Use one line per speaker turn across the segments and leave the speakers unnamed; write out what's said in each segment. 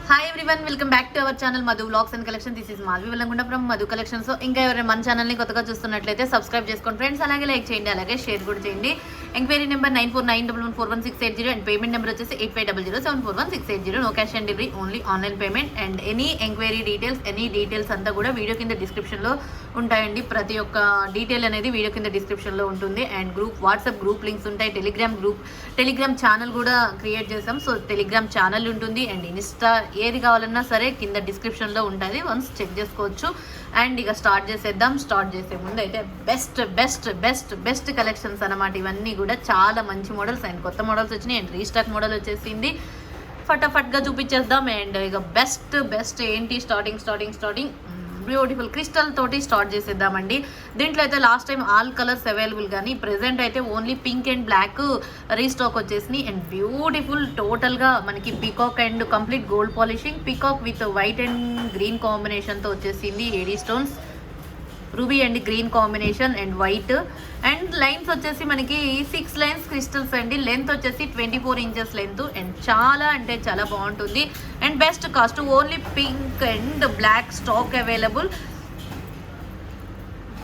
Hi everyone, welcome back to our channel Madhu vlogs and collection. This is Madhavi Vellangunda from Madhu collection. So ఇంకా ఎవరైనా మన ఛానల్ని కొత్తగా చూస్తున్నట్లయితే సబ్స్క్రైబ్ చేసుకోండి ఫ్రెండ్స్. అలాగే లైక్ చేయండి, అలాగే షేర్ కూడా చేయండి. Enquiry number 9491141680 and payment number వచ్చేసి 8500741680. No cash on delivery, only online payment. And any enquiry details, any details అంతా కూడా వీడియో కింద డిస్క్రిప్షన్లో ఉంటాయండి. ప్రతి ఒక్క డీటెయిల్ అనేది వీడియో కింద డిస్క్రిప్షన్లో ఉంటుంది. అండ్ వాట్సాప్ గ్రూప్ లింక్స్ ఉంటాయి. టెలిగ్రామ్ ఛానల్ కూడా క్రియేట్ చేసాం. సో టెలిగ్రామ్ ఛానల్ ఉంటుంది. అండ్ ఇన్స్టా ఏది కావాలన్నా సరే కింద డిస్క్రిప్షన్లో ఉంటుంది, వన్స్ చెక్ చేసుకోవచ్చు. అండ్ ఇక స్టార్ట్ చేసేద్దాం. స్టార్ట్ చేసే ముందు అయితే best best best best collections అన్నమాట. ఇవన్నీ కూడా చాలా మంచి మోడల్స్ అండ్ కొత్త మోడల్స్ వచ్చినాయి. అండ్ రీస్టాక్ మోడల్ వచ్చేసింది. ఫటాఫట్గా చూపించేద్దాం. అండ్ ఇక బెస్ట్ బెస్ట్ ఏంటి, స్టార్టింగ్ బ్యూటిఫుల్ క్రిస్టల్ తోటి స్టార్ట్ చేసేద్దామండి. దీంట్లో అయితే last time all colours available, కానీ ప్రెసెంట్ అయితే only pink and black restock వచ్చేసినాయి. అండ్ బ్యూటిఫుల్ టోటల్గా మనకి peacock and complete gold polishing, peacock with white and green కాంబినేషన్తో వచ్చేసింది. AD stones, ruby and green combination and white. And lines వచ్చేసి మనకి 6 lines crystals అండి. లెంత్ వచ్చేసి 24 ఇంచెస్ లెంత్. అండ్ చాలా అంటే చాలా బాగుంటుంది. And best cost, only pink and black stock available.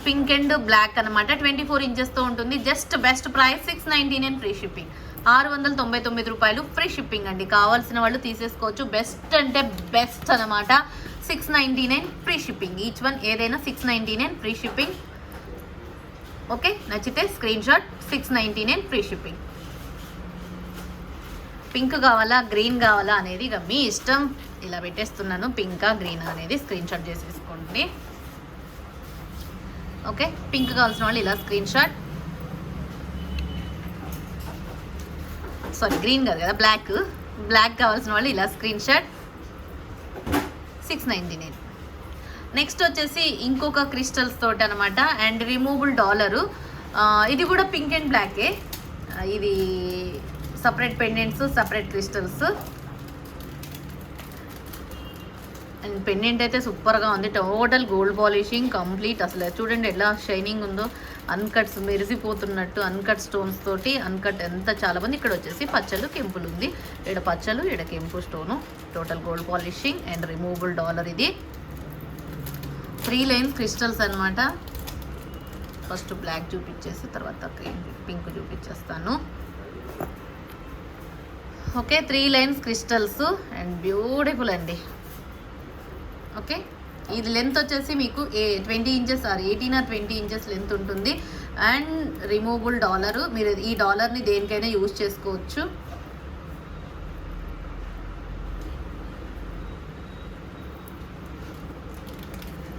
Pink and black అనమాట, 24 ఇంచెస్తో ఉంటుంది. Just best price 699 free shipping. 699 రూపాయలు ఫ్రీ షిప్పింగ్ అండి. కావాల్సిన వాళ్ళు తీసేసుకోవచ్చు. బెస్ట్ అంటే బెస్ట్ అనమాట. 699 ఫ్రీ షిప్పింగ్. ఈచ్ వన్ ఏదైనా 699 ఫ్రీ షిప్పింగ్. ఓకే, నచ్చితే screen shot. 699 free shipping. Pink కావాలా గ్రీన్ కావాలా అనేది ఇక మీ ఇష్టం. ఇలా పెట్టేస్తున్నాను, పింకా గ్రీన్ అనేది స్క్రీన్ షాట్ చేసేసుకోండి. ఓకే, పింక్ కావాల్సిన వాళ్ళు ఇలా స్క్రీన్ షాట్. సారీ, గ్రీన్ కాదు కదా, బ్లాక్ కావాల్సిన వాళ్ళు ఇలా స్క్రీన్ షాట్. 699. నెక్స్ట్ వచ్చేసి ఇంకొక క్రిస్టల్స్ తోటి అనమాట. అండ్ రిమూవబుల్ డాలరు, ఇది కూడా పింక్ అండ్ బ్లాకే. ఇది separate pendants, separate crystals. And pendant అయితే సూపర్గా ఉంది. Total gold polishing complete. అసలు చూడండి ఎలా షైనింగ్ ఉందో, అన్కట్స్ మెరిసిపోతున్నట్టు, అన్కట్ స్టోన్స్ తోటి. అన్కట్ ఎంత చాలా మంది. ఇక్కడ వచ్చేసి పచ్చలు కెంపులు ఉంది. ఇక్కడ పచ్చలు, ఇక్కడ కెంపు stone. Total gold polishing and removable dollar. ఇది 3 లైన్స్ క్రిస్టల్స్ అనమాట. ఫస్ట్ బ్లాక్ చూపించేసి తర్వాత పింక్ చూపించేస్తాను. Okay, 3 lines crystals and beautiful అండి. ఓకే, ఇది లెంత్ వచ్చేసి మీకు 20 inches or 18 or 20 inches length ఉంటుంది. And removable dollar. మీరు ఈ డాలర్ని దేనికైనా యూజ్ చేసుకోవచ్చు.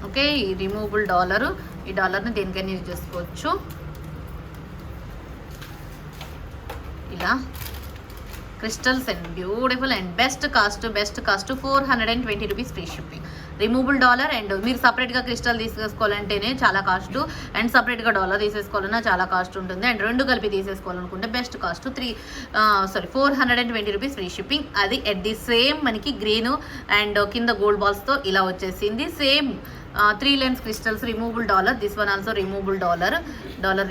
ఓకే, ఈ రిమూవబుల్ డాలరు, ఈ డాలర్ని దేనికైనా యూజ్ చేసుకోవచ్చు. ఇలా crystals and beautiful and best cost 420 rupees free shipping. Removable dollar. And మీరు సపరేట్గా క్రిస్టల్ తీసేసుకోవాలంటేనే చాలా కాస్ట్, అండ్ సపరేట్గా డాలర్ తీసేసుకోవాలన్నా చాలా కాస్ట్ ఉంటుంది. అండ్ రెండు కలిపి తీసేసుకోవాలనుకుంటే best cost 420 rupees free shipping. అది ఎట్ ది సేమ్ మనకి గ్రీన్ అండ్ కింద గోల్డ్ బాల్స్తో ఇలా వచ్చేసింది. Same 3 lines crystals, removable dollar. This one also removable dollar.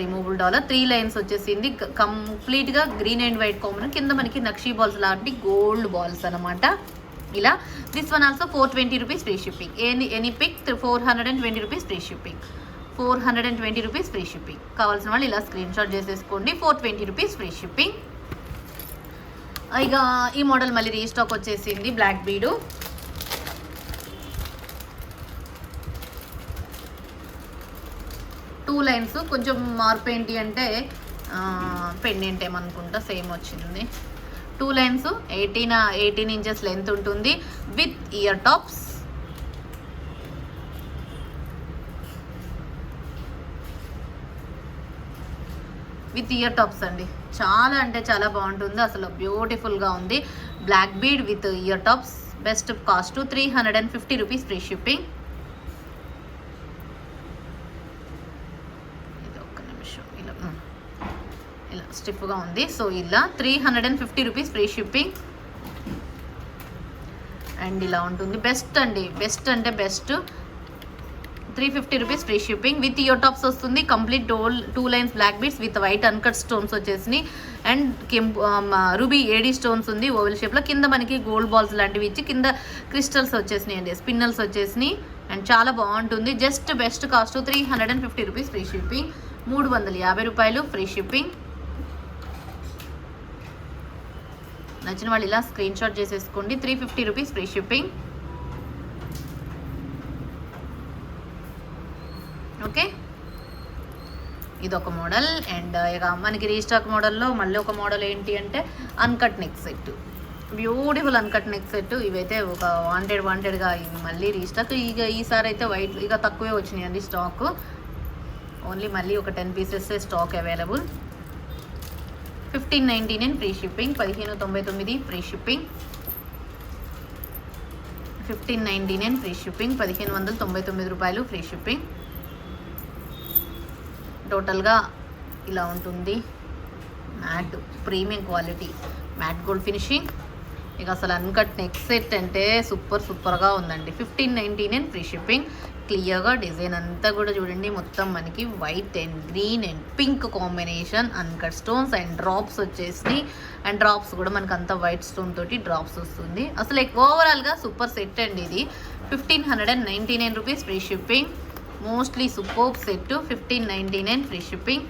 Removable dollar 3 lines వచ్చేసింది. కంప్లీట్గా గ్రీన్ అండ్ వైట్ కాంబినేషన్. కింద మనకి నక్షీ బాల్స్ లాంటి గోల్డ్ బాల్స్ అనమాట. ఇలా this one also 420 rupees free shipping. Any pick 420 rupees free shipping. 420 rupees free shipping. కావాల్సిన వాళ్ళు ఇలా స్క్రీన్ షాట్ చేసేసుకోండి. 420 రూపీస్ ఫ్రీ షిప్పింగ్. ఇక ఈ మోడల్ మళ్ళీ రీస్టాక్ వచ్చేసింది. Black bead. Two lines. కొంచెం మార్పు ఏంటి అంటే పెండెంట్ ఏమనుకుంటా సేమ్ వచ్చింది. 2 లైన్స్ 18 ఇంచెస్ లెంత్ ఉంటుంది విత్ ఇయర్ టాప్స్. అండి. చాలా అంటే చాలా బాగుంటుంది. అసలు బ్యూటిఫుల్గా ఉంది. Black bead with ear tops. Best cost 350 rupees free shipping. ఇలా స్టిఫ్గా ఉంది. సో ఇలా 350 రూపీస్ ఫ్రీ షిప్పింగ్. అండ్ ఇలా ఉంటుంది. బెస్ట్ అండి, బెస్ట్ అంటే best. 350 rupees free shipping with ear tops వస్తుంది. Complete 2 lines black beads with white uncut stones వచ్చేసినాయి. అండ్ రూబీ ఏడీ స్టోన్స్ ఉంది ఓవెల్ షేప్లో. కింద మనకి గోల్డ్ బాల్స్ లాంటివి ఇచ్చి కింద క్రిస్టల్స్ వచ్చేసినాయి అండి, స్పిన్నల్స్ వచ్చేసినాయి. అండ్ చాలా బాగుంటుంది. Just best cost 350 rupees free shipping. 350 రూపాయలు ఫ్రీ షిప్పింగ్. నచ్చిన వాళ్ళు ఇలా స్క్రీన్ షాట్ చేసేసుకోండి. 350 రూపీస్ ఫ్రీ షిప్పింగ్. ఓకే, ఇదొక మోడల్. అండ్ ఇక మనకి రీస్టాక్ మోడల్లో మళ్ళీ ఒక మోడల్ ఏంటి అంటే uncut neck set. Beautiful uncut neck set. ఇవైతే ఒక వాంటెడ్గా ఇవి మళ్ళీ రీస్టాక్. ఇక ఈసారి అయితే వైట్ ఇక తక్కువే వచ్చినాయండి స్టాక్. ఓన్లీ మళ్ళీ ఒక 10 pieces stock available. 1599 free shipping. 1599 free shipping. 1599 free shipping. 1599 రూపాయలు ఫ్రీ షిప్పింగ్. టోటల్గా ఇలా ఉంటుంది. Mat premium quality matte gold finishing. ఇక అసలు అన్కట్ నెక్ సెట్ అంటే సూపర్గా ఉందండి. 1599 ఫ్రీ షిప్పింగ్. క్లియర్గా డిజైన్ అంతా కూడా చూడండి, మొత్తం మనకి white and green and pink combination uncut stones and drops వచ్చేసి. అండ్ డ్రాప్స్ కూడా మనకు అంతా వైట్ స్టోన్ తోటి డ్రాప్స్ వస్తుంది. అసలు ఓవరాల్గా సూపర్ సెట్ అండి ఇది. 1599 rupees free shipping. Mostly super set. 1599 free shipping.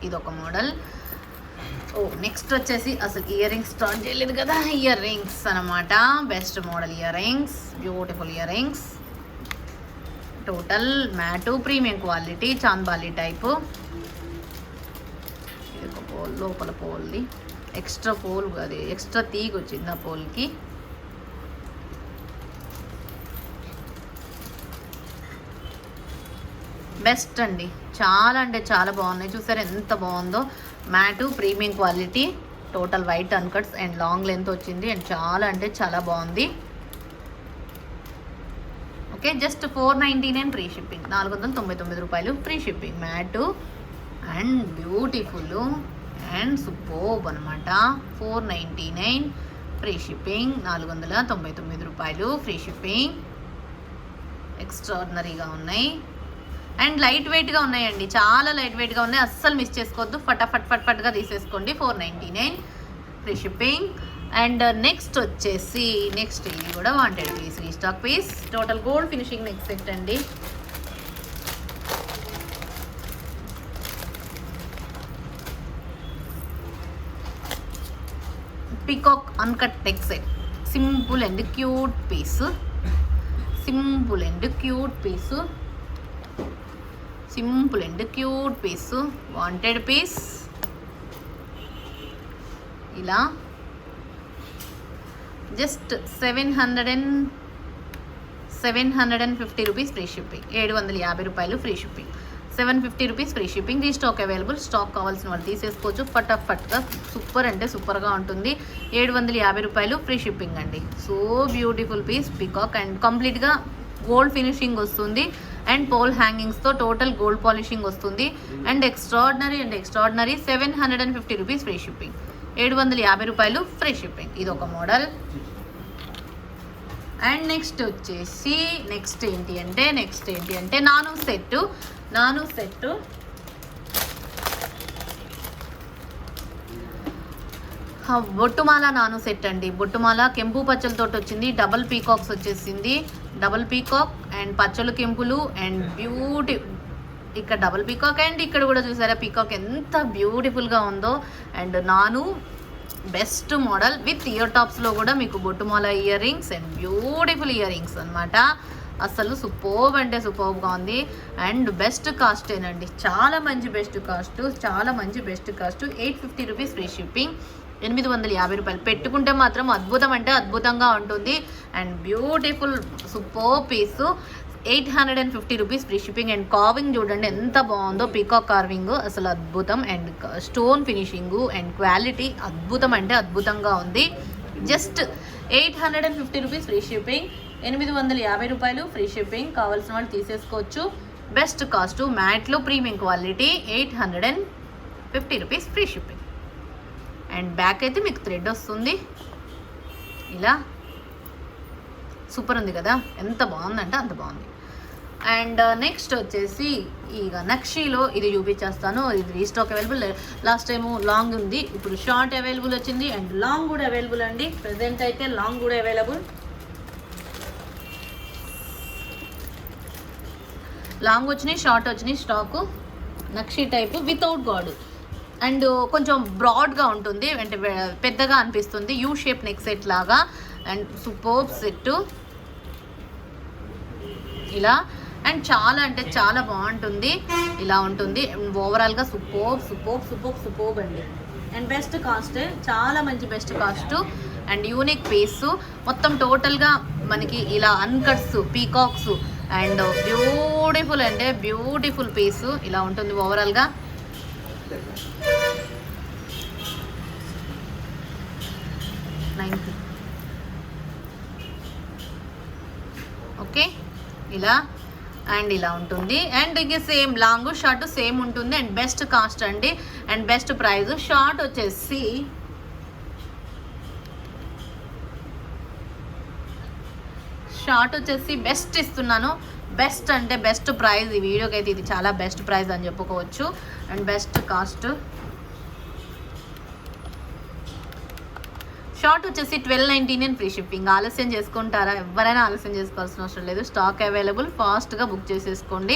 ఇదొక మోడల్. నెక్స్ట్ వచ్చేసి అసలు ఇయర్ రింగ్స్ స్టార్ట్ చేయలేదు కదా, ఇయర్ రింగ్స్ అనమాట. Best model ear rings, beautiful ear rings. Total matte premium quality chandbali type. ఇది ఒక పోల్, లోపల పోల్ది ఎక్స్ట్రా పోల్, అది ఎక్స్ట్రా తీగ వచ్చింది ఆ పోల్కి. బెస్ట్ అండి, చాలా అంటే చాలా బాగున్నాయి. చూసారు ఎంత బాగుందో. Mat premium quality, total white అన్కట్స్ and long length వచ్చింది. అండ్ చాలా అంటే చాలా బాగుంది. Okay, just 499 free shipping. 499 రూపాయలు free shipping. Mat and beautiful and superb అనమాట. 499 ఫ్రీ షిప్పింగ్. 499 రూపాయలు ఫ్రీ షిప్పింగ్. ఎక్స్ట్రాడినరీగా ఉన్నాయి అండ్ లైట్ వెయిట్గా ఉన్నాయండి, చాలా లైట్ వెయిట్గా ఉన్నాయి. అస్సలు మిస్ చేసుకోవద్దు, ఫటాఫట్గా తీసేసుకోండి. 499 ఫ్రీ షిప్పింగ్. అండ్ నెక్స్ట్ వచ్చేసి ఇది కూడా wanted piece, restock piece. Total gold finishing neck set అండి. Peacock uncut neck set. Simple and cute piece. Wanted piece. ఇలా జస్ట్ 750 రూపీస్ ఫ్రీ షిప్పింగ్. 750 రూపాయలు free shipping. 750 rupees free shipping. Restock available. Stock కావాల్సిన వాళ్ళు తీసేసుకోవచ్చు. ఫటాఫట్గా super అంటే సూపర్గా ఉంటుంది. 750 రూపాయలు ఫ్రీ షిప్పింగ్ అండి. So beautiful piece peacock and కంప్లీట్గా గోల్డ్ ఫినిషింగ్ వస్తుంది. అండ్ పోల్ హ్యాంగింగ్స్తో టోటల్ గోల్డ్ పాలిషింగ్ వస్తుంది. And extraordinary 750 rupees free shipping. 750 రూపాయలు ఫ్రీ షిప్పింగ్. ఇది ఒక మోడల్. అండ్ నెక్స్ట్ ఏంటి అంటే నాను సెట్. బొట్టుమాల నాను సెట్ అండి. బొట్టుమాల కెంపు పచ్చలతో వచ్చింది. డబల్ పీకాక్స్ వచ్చేసింది. డబల్ పీకాక్ అండ్ పచ్చలు కెంపులు అండ్ ఇక్కడ డబల్ పీకాక్ అండ్ ఇక్కడ కూడా చూసారా పీకాక్ ఎంత బ్యూటిఫుల్గా ఉందో. అండ్ నాను బెస్ట్ మోడల్ విత్ ఇయర్ టాప్స్లో కూడా మీకు బొట్టుమాల earrings and beautiful earrings అనమాట. అసలు సూపర్బ్ అంటే సూపర్బ్గా ఉంది. అండ్ బెస్ట్ కాస్టేనండి, చాలా మంచి best cost. 850 rupees free shipping. 850 రూపాయలు పెట్టుకుంటే మాత్రం అద్భుతం అంటే అద్భుతంగా ఉంటుంది. And beautiful super piece. 850 rupees free shipping. And carving చూడండి ఎంత బాగుందో, పీకాక్ కార్వింగ్ అసలు అద్భుతం. And stone finishing and quality అద్భుతం అంటే అద్భుతంగా ఉంది. Just 850 rupees free shipping. 850 రూపాయలు ఫ్రీ షిప్పింగ్. కావాల్సిన వాళ్ళు తీసేసుకోవచ్చు. Best cost. మ్యాట్లో premium quality. 850 rupees free shipping. And back అయితే మీకు థ్రెడ్ వస్తుంది. ఇలా సూపర్ ఉంది కదా, ఎంత బాగుందంటే అంత బాగుంది. అండ్ నెక్స్ట్ వచ్చేసి ఇక నక్షీలో ఇది చూపించేస్తాను. ఇది restock available. Last time long ఉంది, ఇప్పుడు షార్ట్ అవైలబుల్ వచ్చింది అండ్ లాంగ్ కూడా అవైలబుల్ అండి. ప్రెజెంట్ అయితే లాంగ్ కూడా అవైలబుల్. లాంగ్ వచ్చినాయి, షార్ట్ వచ్చినాయి stock. Nakshi type without God and కొంచెం బ్రాడ్గా ఉంటుంది అంటే పెద్దగా అనిపిస్తుంది. యూ షేప్ నెక్ సెట్ లాగా అండ్ సూపర్బ్ సెట్ ఇలా. అండ్ చాలా అంటే చాలా బాగుంటుంది, ఇలా ఉంటుంది. ఓవరాల్గా సూపర్బ్ అండి. అండ్ బెస్ట్ కాస్ట్, చాలా మంచి best cost and unique piece. మొత్తం టోటల్గా మనకి ఇలా అన్కట్స్, పీకాక్స్ అండ్ బ్యూటిఫుల్ అంటే బ్యూటిఫుల్ పీస్ ఇలా ఉంటుంది ఓవరాల్గా. ఓకే ఇలా అండ్ ఇలా ఉంటుంది. అండ్ ఇక సేమ్ లాంగ్ షార్ట్ సేమ్ ఉంటుంది అండ్ బెస్ట్ కాస్ట్ అండి అండ్ బెస్ట్ ప్రైస్. షార్ట్ వచ్చేసి బెస్ట్ ఇస్తున్నాను. బెస్ట్ అంటే బెస్ట్ ప్రైస్. ఈ వీడియోకి అయితే ఇది చాలా బెస్ట్ ప్రైస్ అని చెప్పుకోవచ్చు అండ్ బెస్ట్ కాస్ట్. షార్ట్ వచ్చేసి 1299 ఫ్రీ షిప్పింగ్. ఆలస్యం చేసుకుంటారా? ఎవరైనా ఆలస్యం చేసుకోవాల్సిన అవసరం లేదు. స్టాక్ అవైలబుల్, ఫాస్ట్గా బుక్ చేసేసుకోండి.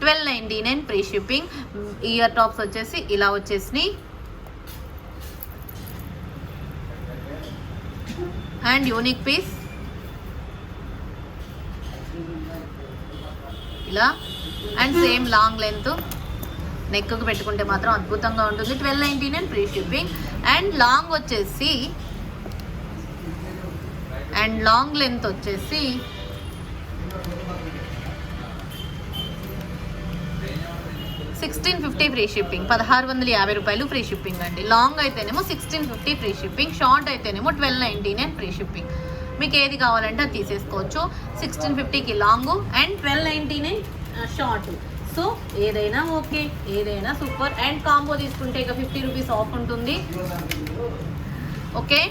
1299 ఫ్రీ షిప్పింగ్. ఇయర్ టాప్స్ వచ్చేసి ఇలా వచ్చేసినాయి అండ్ యూనిక్ పీస్ ఇలా and same long length. Neck పెట్టుకుంటే మాత్రం అద్భుతంగా ఉంటుంది. 1299 ఫ్రీ షిప్పింగ్. అండ్ లాంగ్ వచ్చేసి అండ్ లాంగ్ లెంత్ వచ్చేసి 1650 ఫ్రీ షిప్పింగ్. 1650 రూపాయలు ఫ్రీ షిప్పింగ్ అండి. లాంగ్ అయితేనేమో 1650 ఫ్రీ షిప్పింగ్, షార్ట్ అయితేనేమో 1299 ఫ్రీ షిప్పింగ్. మీకు ఏది కావాలంటే అది తీసేసుకోవచ్చు. 1650కి లాంగ్ అండ్ 1299 షార్ట్. సో ఏదైనా ఓకే, ఏదైనా సూపర్. అండ్ కాంబో తీసుకుంటే ఇక 50 రూపీస్ ఆఫ్ ఉంటుంది. ఓకే,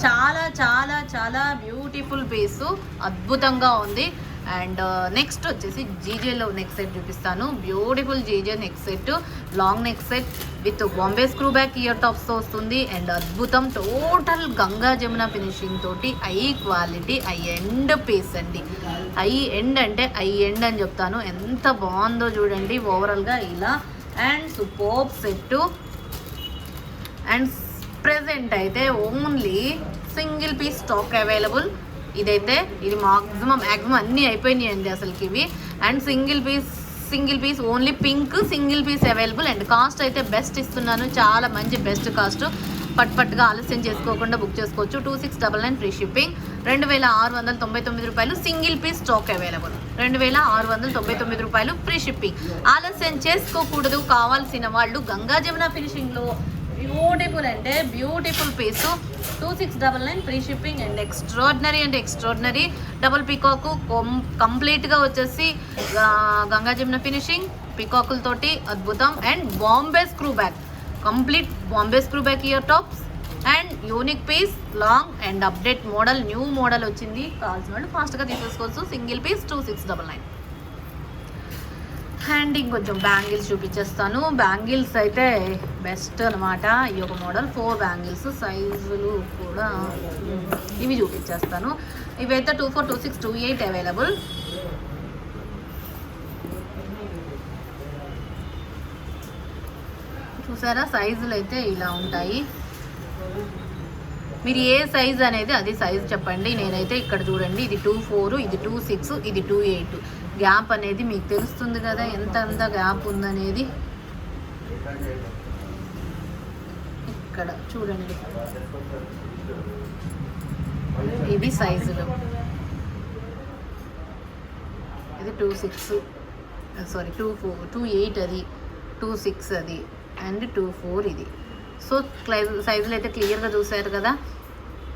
చాలా చాలా చాలా బ్యూటిఫుల్ పీసు, అద్భుతంగా ఉంది. అండ్ నెక్స్ట్ వచ్చేసి జీజేలో నెక్ సెట్ చూపిస్తాను. Beautiful GJ neck set, long neck set with Bombay screw back ear టాప్స్తో వస్తుంది. అండ్ అద్భుతం, టోటల్ గంగా జమున ఫినిషింగ్ తోటి high quality high end piece అండి. హై ఎండ్ అంటే హై ఎండ్ అని చెప్తాను. ఎంత బాగుందో చూడండి ఓవరాల్గా ఇలా. And superb set. And present అయితే only single piece stock available. ఇదైతే ఇది మాక్సిమం అన్నీ అయిపోయినాయండి అసలుకి ఇవి. And single piece only pink single piece available. And cost అయితే బెస్ట్ ఇస్తున్నాను, చాలా మంచి బెస్ట్ కాస్ట్. పట్గా ఆలస్యం చేసుకోకుండా బుక్ చేసుకోవచ్చు. 2699 ఫ్రీ షిప్పింగ్. 2699 రూపాయలు సింగిల్ పీస్ స్టాక్ అవైలబుల్. 2699 రూపాయలు ఫ్రీ షిప్పింగ్. ఆలస్యం చేసుకోకూడదు. కావాల్సిన వాళ్ళు గంగా జమున ఫినిషింగ్లో బ్యూటిఫుల్ అంటే beautiful piece. 2699 free shipping. And extraordinary double peacock కంప్లీట్గా వచ్చేసి గంగా జమున ఫినిషింగ్ పీకాకులతోటి అద్భుతం. And Bombay screw back, complete Bombay screw back ear tops and unique piece long and update model, new model వచ్చింది. కావాల్సిన వాళ్ళు ఫాస్ట్గా తీసేసుకోవచ్చు. Single piece 2699. అండ్ ఇంకొంచెం బ్యాంగిల్స్ చూపించేస్తాను. బ్యాంగిల్స్ అయితే బెస్ట్ అనమాట. ఈ ఒక మోడల్ 4 బ్యాంగిల్స్ సైజులు కూడా ఇవి చూపించేస్తాను. ఇవైతే 24, 26, 28 అవైలబుల్. చూసారా సైజులు అయితే ఇలా ఉంటాయి. మీరు ఏ సైజ్ అనేది అది సైజ్ చెప్పండి. నేనైతే ఇక్కడ చూడండి, ఇది 24, ఇది 26, ఇది 28. గ్యాప్ అనేది మీకు తెలుస్తుంది కదా ఎంత గ్యాప్ ఉందనేది. ఇక్కడ చూడండి, ఇది సైజులు. ఇది 26, సారీ 24, 28 అది, 26 అది అండ్ 24 ఇది. సో సైజులు అయితే క్లియర్గా చూసారు కదా.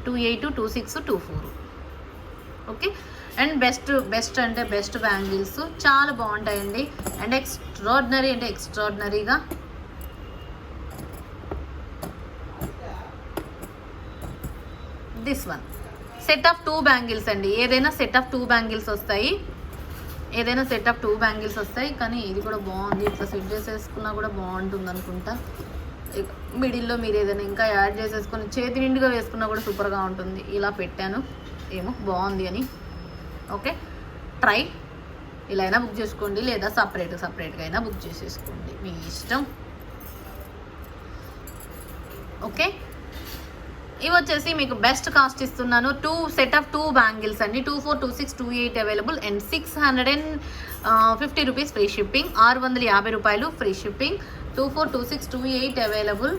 28, 26, 24. ఓకే. అండ్ బెస్ట్ అంటే బెస్ట్ బ్యాంగిల్స్ చాలా బాగుంటాయండి. అండ్ ఎక్స్ట్రాడినరీగా this one set of 2 bangles అండి. ఏదైనా సెట్ ఆఫ్ 2 బ్యాంగిల్స్ వస్తాయి. ఏదైనా సెట్ ఆఫ్ 2 బ్యాంగిల్స్ వస్తాయి. కానీ ఇది కూడా బాగుంది, ఇట్లా సెట్ చేసేసుకున్నా కూడా బాగుంటుంది అనుకుంటా. మిడిల్లో మీరు ఏదైనా ఇంకా యాడ్ చేసేసుకొని చేతి నిండుగా వేసుకున్నా కూడా సూపర్గా ఉంటుంది. ఇలా పెట్టాను, ఏమో బాగుంది అని. Okay, try. ఇలా అయినా బుక్ చేసుకోండి, లేదా సపరేట్గా అయినా బుక్ చేసేసుకోండి, మీ ఇష్టం. ఓకే, ఇవి వచ్చేసి మీకు బెస్ట్ కాస్ట్ ఇస్తున్నాను. 2 సెట్ ఆఫ్ 2 బ్యాంగిల్స్ అండి. 24, 26, 28 available and 650 rupees free shipping. 650 రూపాయలు ఫ్రీ షిప్పింగ్. 24, 26, 28 అవైలబుల్.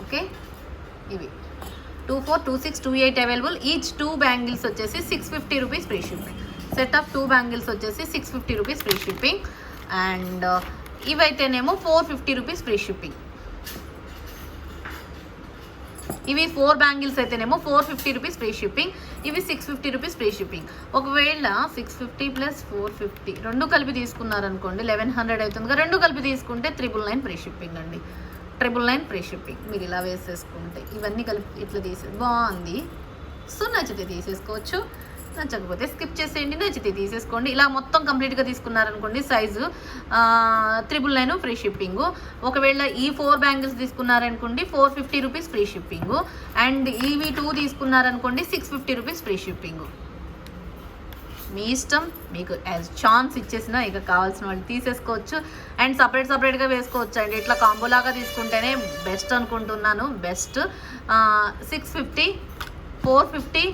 ఓకే, ఇవి 24, 26, 28 అవైలబుల్. ఈచ్ 2 బ్యాంగిల్స్ వచ్చేసి 650 rupees free shipping. Set of 2 bangles వచ్చేసి 650 రూపీస్ ఫ్రీ షిప్పింగ్. అండ్ ఇవైతేనేమో 450 రూపీస్ ఫ్రీ షిప్పింగ్. ఇవి 4 బ్యాంగిల్స్ అయితేనేమో 450 rupees free shipping. ఇవి 650 rupees free shipping. ఒకవేళ 650 + 450 రెండు కలిపి తీసుకున్నారనుకోండి 1100 అవుతుందిగా. రెండు కలిపి తీసుకుంటే 999 ఫ్రీ షిప్పింగ్ అండి. 999 ఫ్రీ షిప్పింగ్. మీరు ఇలా వేసేసుకుంటే ఇవన్నీ కలిపి ఇట్లా బాగుంది. సో నచ్చితే తీసేసుకోవచ్చు, నచ్చకపోతే స్కిప్ చేసేయండి, నచ్చితే తీసేసుకోండి. ఇలా మొత్తం కంప్లీట్గా తీసుకున్నారనుకోండి సైజు 999 ఫ్రీ షిప్పింగు. ఒకవేళ ఈ 4 బ్యాంగిల్స్ తీసుకున్నారనుకోండి 450 రూపీస్ ఫ్రీ షిప్పింగు. అండ్ ఇవి 2 తీసుకున్నారనుకోండి 650 రూపీస్ ఫ్రీ షిప్పింగు. మీ ఇష్టం, మీకు యాజ్ ఛాన్స్ ఇచ్చేసిన ఇక కావాల్సిన వాళ్ళు తీసేసుకోవచ్చు. అండ్ సపరేట్గా వేసుకోవచ్చు అండి. ఇట్లా కాంబోలాగా తీసుకుంటేనే బెస్ట్ అనుకుంటున్నాను. బెస్ట్ 650, 450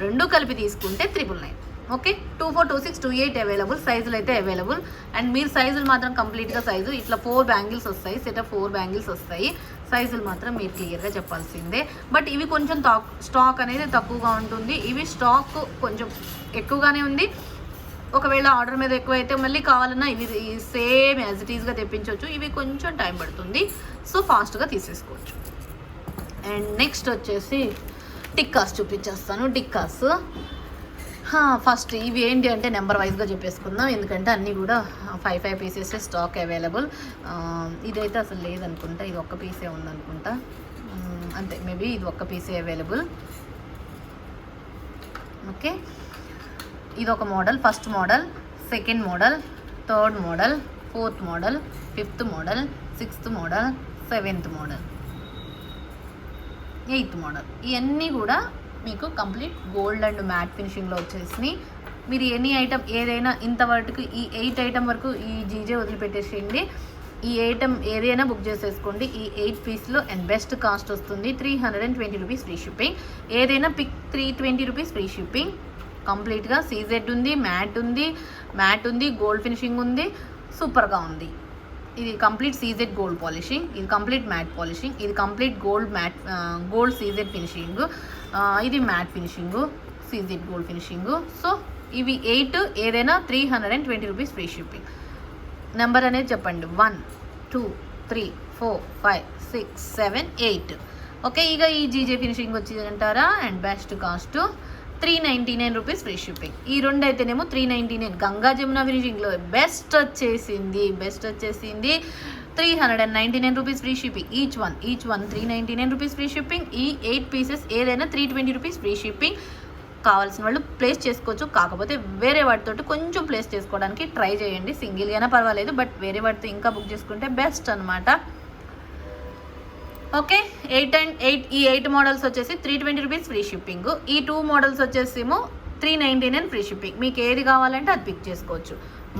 రెండు కలిపి తీసుకుంటే 999. Okay, 24, 26, 28 available. సైజులు అయితే అవైలబుల్. అండ్ మీరు సైజులు మాత్రం కంప్లీట్గా సైజు ఇట్లా 4 బ్యాంగిల్స్ వస్తాయి, సెట్ ఆఫ్ 4 బ్యాంగిల్స్ వస్తాయి. సైజులు మాత్రం మీరు క్లియర్గా చెప్పాల్సిందే. బట్ ఇవి కొంచెం స్టాక్ అనేది తక్కువగా ఉంటుంది. ఇవి స్టాక్ కొంచెం ఎక్కువగానే ఉంది. ఒకవేళ ఆర్డర్ మీద ఎక్కువ అయితే మళ్ళీ కావాలన్నా ఇవి సేమ్ యాజ్ ఇట్ ఈస్గా తెప్పించవచ్చు. ఇవి కొంచెం టైం పడుతుంది, సో ఫాస్ట్గా తీసేసుకోవచ్చు. అండ్ నెక్స్ట్ వచ్చేసి టిక్కాస్ చూపించేస్తాను. టిక్కాస్ ఫస్ట్ ఇవి ఏంటి అంటే నెంబర్ వైజ్గా చెప్పేసుకుందాం, ఎందుకంటే అన్నీ కూడా 5 పీసెస్ స్టాక్ అవైలబుల్. ఇదైతే అసలు లేదనుకుంటా, ఇది ఒక్క పీసే ఉందనుకుంటా, అంతే. మేబీ ఇది ఒక్క పీసే అవైలబుల్. ఓకే, ఇది ఒక model. First model, second model, third model, fourth model, fifth model, sixth model, seventh model, 8th model. ఇవన్నీ కూడా మీకు కంప్లీట్ గోల్డ్ అండ్ మ్యాట్ ఫినిషింగ్లో వచ్చేసినాయి. మీరు ఎనీ ఐటమ్ ఏదైనా ఇంతవరకు ఈ 8 ఐటమ్ వరకు ఈ జీజే వదిలిపెట్టేసేయండి. ఈ ఐటమ్ ఏదైనా బుక్ చేసేసుకోండి. ఈ 8 పీస్లో అండ్ బెస్ట్ కాస్ట్ వస్తుంది 320 రూపీస్ ఫ్రీ షిప్పింగ్. ఏదైనా పిక్ 320 రూపీస్ ఫ్రీ షిప్పింగ్. కంప్లీట్గా సీజెడ్ ఉంది, మ్యాట్ ఉంది, గోల్డ్ ఫినిషింగ్ ఉంది, సూపర్గా ఉంది. ఇది కంప్లీట్ సీజెడ్ గోల్డ్ పాలిషింగ్, ఇది కంప్లీట్ మ్యాట్ పాలిషింగ్, ఇది కంప్లీట్ గోల్డ్ సీజెడ్ ఫినిషింగ్, ఇది matte finishing, CZ gold finishing. So ఇవి 8 ఏదైనా 320 రూపీస్ ఫ్రీ షిప్పింగ్. నెంబర్ అనేది చెప్పండి, 1 2 3 4 5 6 7 8. ఓకే, ఇక ఈ జీజే ఫినిషింగ్ వచ్చి అంటారా and best cost 399 rupees free shipping. ఈ రెండు అయితేనేమో 399. గంగా జమున ఫినిషింగ్లో బెస్ట్ వచ్చేసింది 399 rupees free shipping. Each one 399 rupees free shipping. ఈ 8 పీసెస్ ఏదైనా 320 రూపీస్ ఫ్రీ షిప్పింగ్. కావాల్సిన వాళ్ళు ప్లేస్ చేసుకోవచ్చు, కాకపోతే వేరే వాటితో కొంచెం ప్లేస్ చేసుకోవడానికి ట్రై చేయండి. సింగిల్ అయినా పర్వాలేదు, బట్ వేరే వాటితో ఇంకా బుక్ చేసుకుంటే బెస్ట్ అనమాట. ఓకే, 8 మోడల్స్ వచ్చేసి 320 రూపీస్ ఫ్రీ షిప్పింగ్. ఈ 2 మోడల్స్ వచ్చేసేమో 399 ఫ్రీ షిప్పింగ్. మీకు ఏది కావాలంటే అది పిక్ చేసుకోవచ్చు.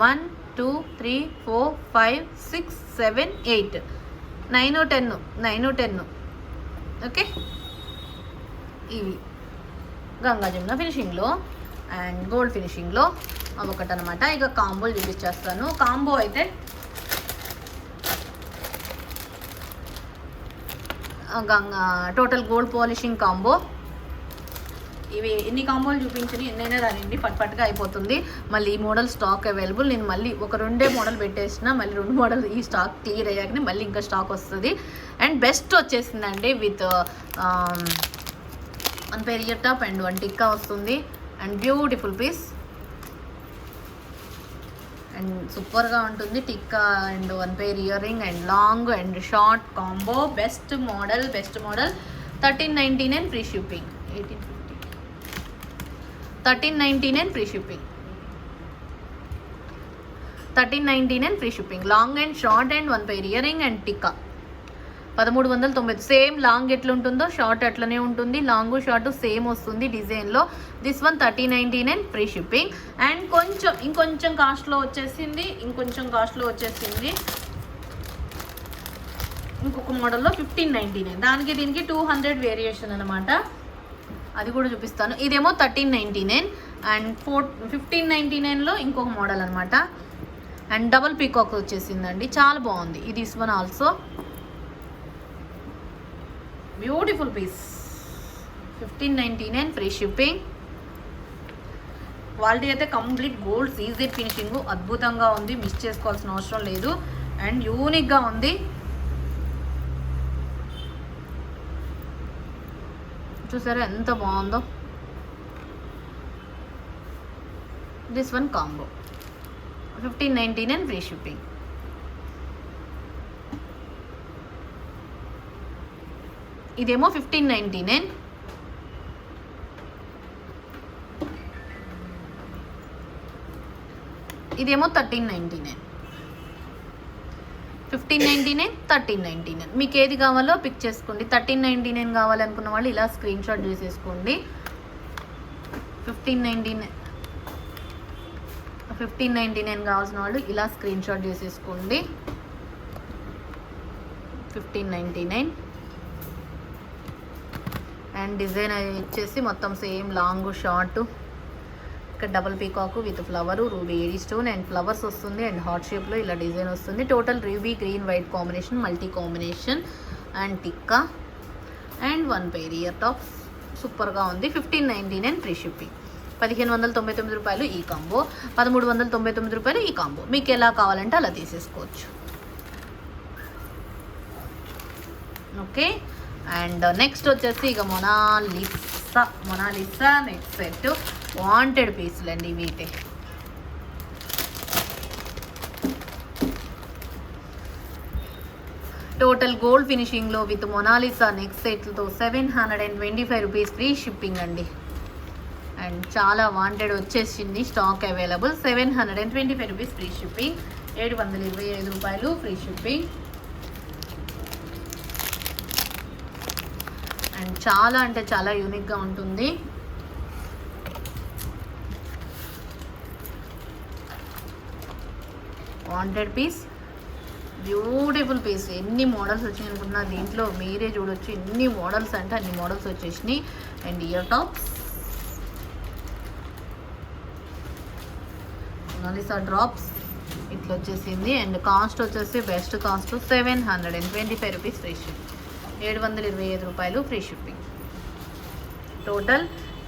1 2 3 4 5 6 7 8 9 10. ఓకే, ఇవి గంగా జమున ఫినిషింగ్లో అండ్ గోల్డ్ ఫినిషింగ్లో ఒకటి అనమాట. ఇక కాంబోలు చూపించేస్తాను. కాంబో అయితే టోటల్ గోల్డ్ పాలిషింగ్ కాంబో. ఇవి ఎన్ని కాంబోలు చూపించని ఎన్నైనా రానివ్వండి, పట్గా అయిపోతుంది. మళ్ళీ ఈ మోడల్ స్టాక్ అవైలబుల్. నేను మళ్ళీ ఒక 2 మోడల్ పెట్టేసిన, మళ్ళీ 2 మోడల్ ఈ స్టాక్ క్లియర్ అయ్యాకనే మళ్ళీ ఇంకా స్టాక్ వస్తుంది. అండ్ బెస్ట్ వచ్చేసిందండి with 1 pair year top and 1 tikka వస్తుంది. అండ్ బ్యూటిఫుల్ పీస్ అండ్ సూపర్గా ఉంటుంది. Tikka and 1 pair ear ring and long and short combo. Best model 1399 free shipping. 1850 1399 free shipping. 1399 free shipping. Long and short and 1 pair ear ring and tikka 1390. Same long ఎట్లుంటుందో short అట్లనే ఉంటుంది. Long short same వస్తుంది డిజైన్లో. This one 1399 free shipping. And ఇంకొంచెం కాస్ట్లో వచ్చేసింది. ఇంకొక మోడల్లో 1599. దానికి దీనికి 200 వేరియేషన్ అనమాట. అది కూడా చూపిస్తాను. ఇదేమో 1399 అండ్ 1599లో ఇంకొక మోడల్ అనమాట. అండ్ డబల్ పీకాక్ వచ్చేసిందండి, చాలా బాగుంది. ఇది this one also beautiful piece. 1599 free shipping. Quality అయితే కంప్లీట్ గోల్డ్ సీజెడ్ ఫినిషింగ్, అద్భుతంగా ఉంది, మిస్ చేసుకోవాల్సిన అవసరం లేదు. అండ్ యూనిక్గా ఉంది. చూసారా ఎంత బాగుందో. This one combo 1599 free shipping. ఇదేమో 1599. ఇదేమో 1399. 1599 1399. మీకు ఏది కావాలో పిక్ చేసుకోండి. 1399 కావాలనుకున్న వాళ్ళు ఇలా స్క్రీన్ షాట్ చేసేసుకోండి. 1599 కావాల్సిన వాళ్ళు ఇలా స్క్రీన్ షాట్ చేసేసుకోండి. 1599. అండ్ డిజైన్ వచ్చేసి మొత్తం సేమ్ లాంగ్ షార్ట్, ఇక్కడ double peacock with flower, ruby AD stone and flowers వస్తుంది. అండ్ హార్ట్ షేప్లో ఇలా డిజైన్ వస్తుంది. Total ruby green white combination, multi combination and tikka and 1 pair ear tops. సూపర్గా ఉంది. 1599 ఫ్రీ షిప్పింగ్. 1599 రూపాయలు ఈ కాంబో. 1399 రూపాయలు ఈ కాంబో. మీకు ఎలా కావాలంటే అలా తీసేసుకోవచ్చు. ఓకే. అండ్ నెక్స్ట్ వచ్చేసి ఇక మొనాలిసా నెక్స్ట్ సెట్. వాంటెడ్ పీసులు అండి వీటి. టోటల్ గోల్డ్ ఫినిషింగ్లో విత్ మొనాలిసా నెక్స్ట్ సెట్లతో 725 రూపీస్ ఫ్రీ షిప్పింగ్ అండి. అండ్ చాలా వాంటెడ్ వచ్చేసింది, stock available. 725 rupees free shipping. 725 రూపాయలు ఫ్రీ షిప్పింగ్. అండ్ చాలా అంటే చాలా యూనిక్గా ఉంటుంది. Wanted piece, beautiful piece. ఎన్ని మోడల్స్ వచ్చాయి అనుకుంటున్నా దీంట్లో, మీరే చూడొచ్చు. ఎన్ని మోడల్స్ అంటే అన్ని మోడల్స్ వచ్చేసినాయి. And ear tops, Mona Lisa drops ఇట్లా వచ్చేసింది. అండ్ కాస్ట్ వచ్చేసి best cost 725 rupees free shipping. 725 రూపాయలు free shipping. Total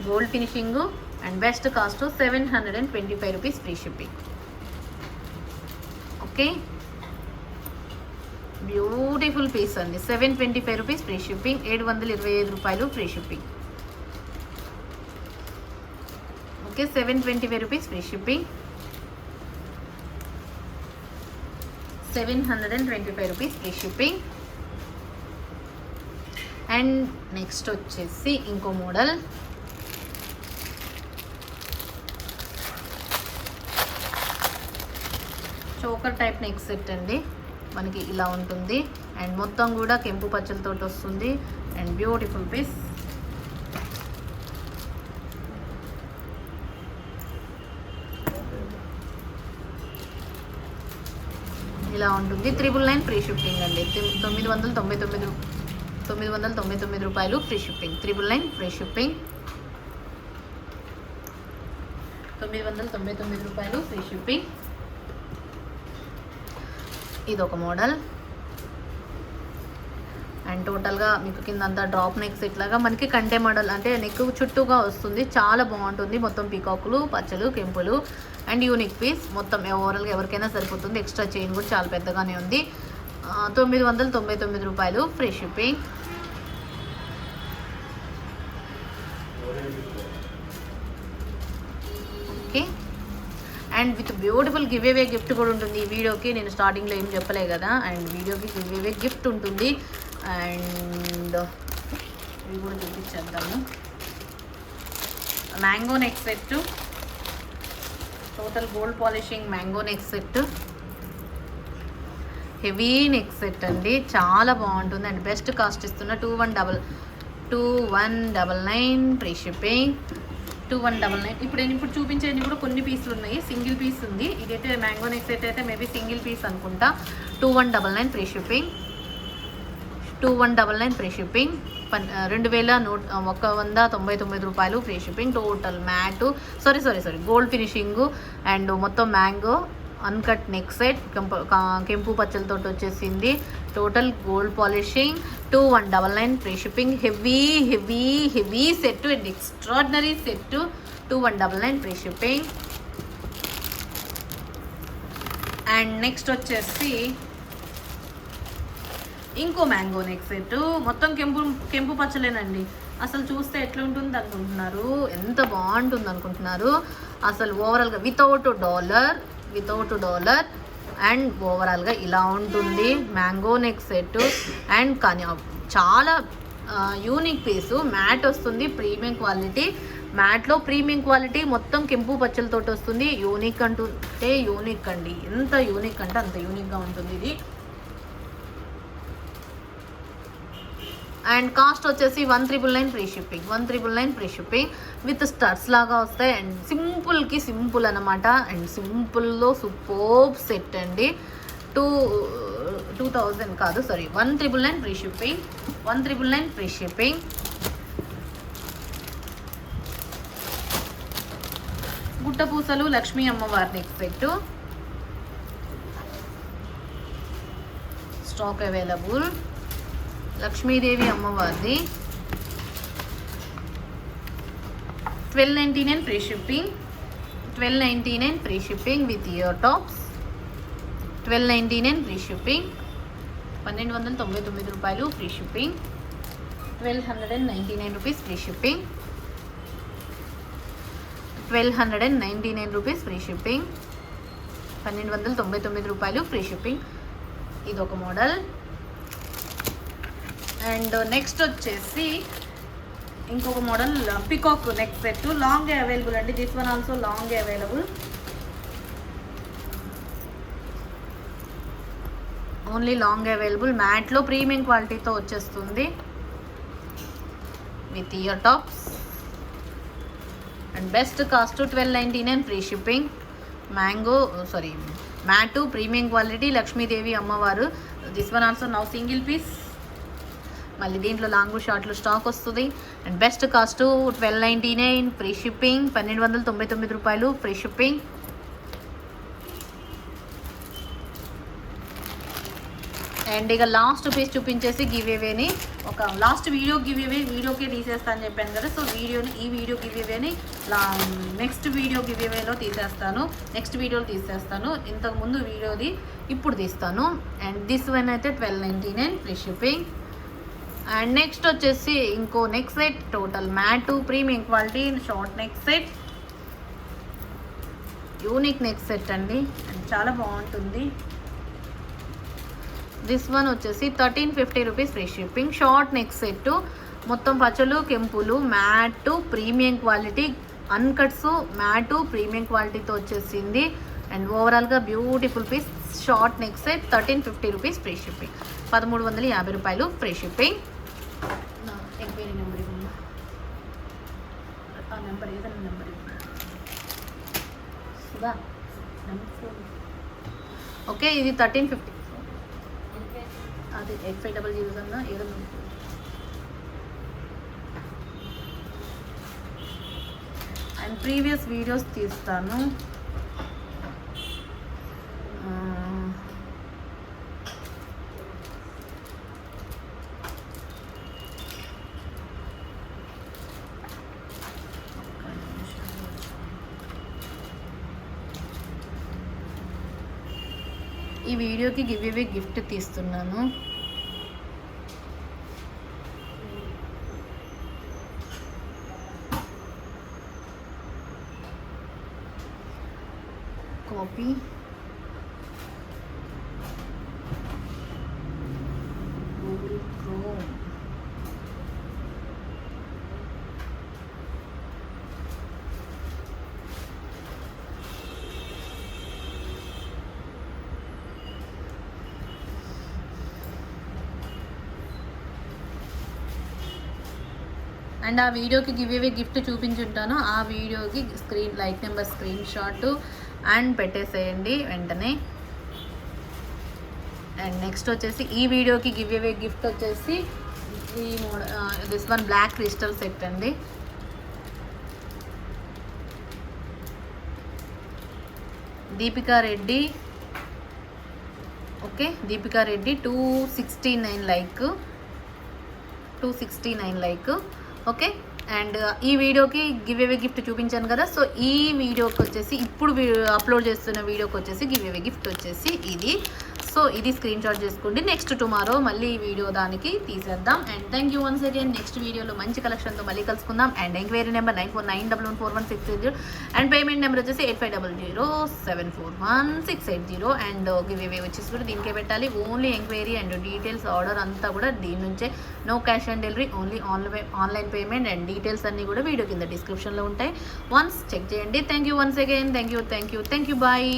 gold finishing and best cost 725 rupees free shipping. Okay, beautiful piece అండి. 725 రూపీస్ ఫ్రీ షిప్పింగ్. 725 రూపాయలు free shipping. Okay, 725 rupees free shipping. 725 rupees free shipping. And next వచ్చేసి ఇంకో model. Choker type neck set అండి. మనకి ఇలా ఉంటుంది. And మొత్తం కూడా కెంపు పచ్చలతో వస్తుంది. And beautiful piece. ఇలా ఉంటుంది. 999 ఫ్రీ షిప్పింగ్ అండి. 999 రూపాయలు ఫ్రీ షిప్పింగ్. 999 free shipping. 999 రూపాయలు ఫ్రీ షిప్పింగ్. ఇదొక మోడల్. అండ్ టోటల్గా మీకు కింద అంతా డ్రాప్ నెక్స్ ఇట్లాగా మనకి కంటే మోడల్ అంటే నెక్ చుట్టూగా వస్తుంది. చాలా బాగుంటుంది. మొత్తం పీకాకులు, పచ్చలు, కెంపులు అండ్ యూనిక్ పీస్. మొత్తం ఓవరాల్గా ఎవరికైనా సరిపోతుంది. ఎక్స్ట్రా చైన్ కూడా చాలా పెద్దగానే ఉంది. 999 రూపాయలు free shipping. Okay, and with beautiful give away gift కూడా ఉంటుంది ఈ వీడియోకి. నేను స్టార్టింగ్లో ఏం చెప్పలే కదా. అండ్ వీడియోకి గివ్ అవే గిఫ్ట్ ఉంటుంది. అండ్ ఇవి కూడా చూపించేద్దాము. Mango neck set, total gold polishing mango neck set, heavy neck set అండి, చాలా బాగుంటుంది అండ్ బెస్ట్ కాస్ట్ ఇస్తున్న 2199 ఫ్రీ షిప్పింగ్. 2199. ఇప్పుడు చూపించేది కూడా కొన్ని పీసులు ఉన్నాయి, సింగిల్ పీస్ ఉంది. ఇదైతే మ్యాంగో నెక్ సెట్ అయితే మేబీ సింగిల్ పీస్ అనుకుంటా. 2199 ఫ్రీ షిప్పింగ్. 2199 free shipping. 2199 రూపాయలు free shipping. Total mat sorry gold finishing and మొత్తం మ్యాంగో అన్కట్ నెక్ సెట్, కెంపు పచ్చలతో వచ్చేసింది. Total gold polishing. 2199 free shipping. Heavy set and extraordinary set. 2199 free shipping. And next వచ్చేసి ఇంకో mango neck set, మొత్తం కెంపు పచ్చలేనండి. అసలు చూస్తే ఎట్లా ఉంటుంది అనుకుంటున్నారు, ఎంత బాగుంటుంది అనుకుంటున్నారు. అసలు ఓవరాల్గా వితౌట్ డాలర్ అండ్ ఓవరాల్గా ఇలా ఉంటుంది మ్యాంగో నెక్ సెట్. అండ్ కానీ చాలా యూనిక్ పీసు, మ్యాట్ వస్తుంది, ప్రీమియం క్వాలిటీ. మ్యాట్లో ప్రీమియం క్వాలిటీ, మొత్తం కెంపు పచ్చలతో వస్తుంది. యూనిక్ అంటుంటే యూనిక్ అండి, ఎంత యూనిక్ అంటే అంత యూనిక్గా ఉంటుంది ఇది. అండ్ కాస్ట్ వచ్చేసి 1999 free shipping. 1999 free shipping with studs లాగా వస్తాయి. అండ్ సింపుల్ అనమాట. అండ్ సింపుల్లో సూపర్బ్ సెట్ అండి. 2000 కాదు sorry 1999 free shipping. 1999 free shipping. గుట్టపూసలు లక్ష్మీ అమ్మవారి neck set stock available. Lakshmidevi అమ్మవారిది 1299 free shipping. 1299 free shipping with ear tops. 1299 free shipping. 1299 రూపాయలు free shipping. 1299 rupees free shipping. 1299 rupees free shipping. 1299 రూపాయలు free shipping. ఇది ఒక మోడల్. అండ్ నెక్స్ట్ వచ్చేసి ఇంకొక model peacock neck set, long available అండి. This one also long available. Only long available. మ్యాట్లో premium క్వాలిటీతో వచ్చేస్తుంది with ear tops. And best cost 1299 free shipping. Matte premium quality Lakshmidevi అమ్మవారు. This one also now single piece. మళ్ళీ దీంట్లో long షార్ట్లు stock వస్తుంది. And best cost 1299 free shipping. 1299 రూపాయలు free shipping. And ఇక లాస్ట్ పీస్ చూపించేసి గివ్ అవేని ఒక లాస్ట్ వీడియోకే తీసేస్తా అని చెప్పాను కదా. సో ఈ వీడియో గివ్ అవేని నెక్స్ట్ వీడియో గివ్ అవేలో తీసేస్తాను. ఇంతకుముందు వీడియోది ఇప్పుడు తీస్తాను. అండ్ దిస్ వన్ అయితే 1299 ఫ్రీ షిప్పింగ్. అండ్ నెక్స్ట్ వచ్చేసి ఇంకో neck set, total matte premium quality short neck set, unique neck set అండి. అండ్ చాలా బాగుంటుంది. దిస్ వన్ వచ్చేసి 1350 rupees free shipping. Short neck set, మొత్తం పచ్చలు కెంపులు, matte premium quality, uncuts matte premium క్వాలిటీతో వచ్చేసింది. అండ్ ఓవరాల్గా beautiful piece. Short neck set 1350 rupees free shipping. 1350 రూపాయలు ఫ్రీ షిప్పింగ్. ఎంక్వైరీ నెంబర్ ఇవ్వండి, ఆ నెంబర్ ఏదైనా నెంబర్ ఇవ్వండి. సుధా నెంబర్ 4. ఓకే, ఇది 1350. అది 8500 కన్నా ఏదైనా. అండ్ ప్రీవియస్ వీడియోస్ తీస్తాను. ఈ వీడియోకి గివ్ అవే గిఫ్ట్ తీస్తున్నాను. Copy Google chrome. అండ్ ఆ వీడియోకి గివ్ అవే గిఫ్ట్ చూపించుంటాను, ఆ వీడియోకి like number screen shot and పెట్టేసేయండి వెంటనే. అండ్ నెక్స్ట్ వచ్చేసి ఈ వీడియోకి గివ్ అవే గిఫ్ట్ వచ్చేసి ఈ this one black crystal set అండి. Deepika Reddy, okay Deepika Reddy 269 like, okay. And ఈ వీడియోకి గివ్ అవే గిఫ్ట్ చూపించాను కదా, సో ఈ వీడియోకి వచ్చేసి ఇప్పుడు అప్లోడ్ చేస్తున్న వీడియోకి వచ్చేసి గివ్ అవే గిఫ్ట్ వచ్చేసి ఇది. సో ఇది స్క్రీన్ షాట్ చేసుకోండి. నెక్స్ట్ టుమారో మళ్ళీ ఈ వీడియో దానికి తీసేద్దాం. And thank you once again. Next వీడియోలో మంచి కలెక్షన్తో మళ్ళీ కలుసుకుందాం. And enquiry number 9491114680 and payment number వచ్చేసి 8500741680. అండ్ గివ్ అవే వచ్చేసి కూడా దీనికే పెట్టాలి. Only enquiry and details order అంతా కూడా దీని నుంచే, no cash on delivery, only online payment. And details అన్నీ కూడా వీడియో కింద డిస్క్రిప్షన్లో ఉంటాయి, వన్స్ చెక్ చేయండి. Thank you once again. Thank you. Bye.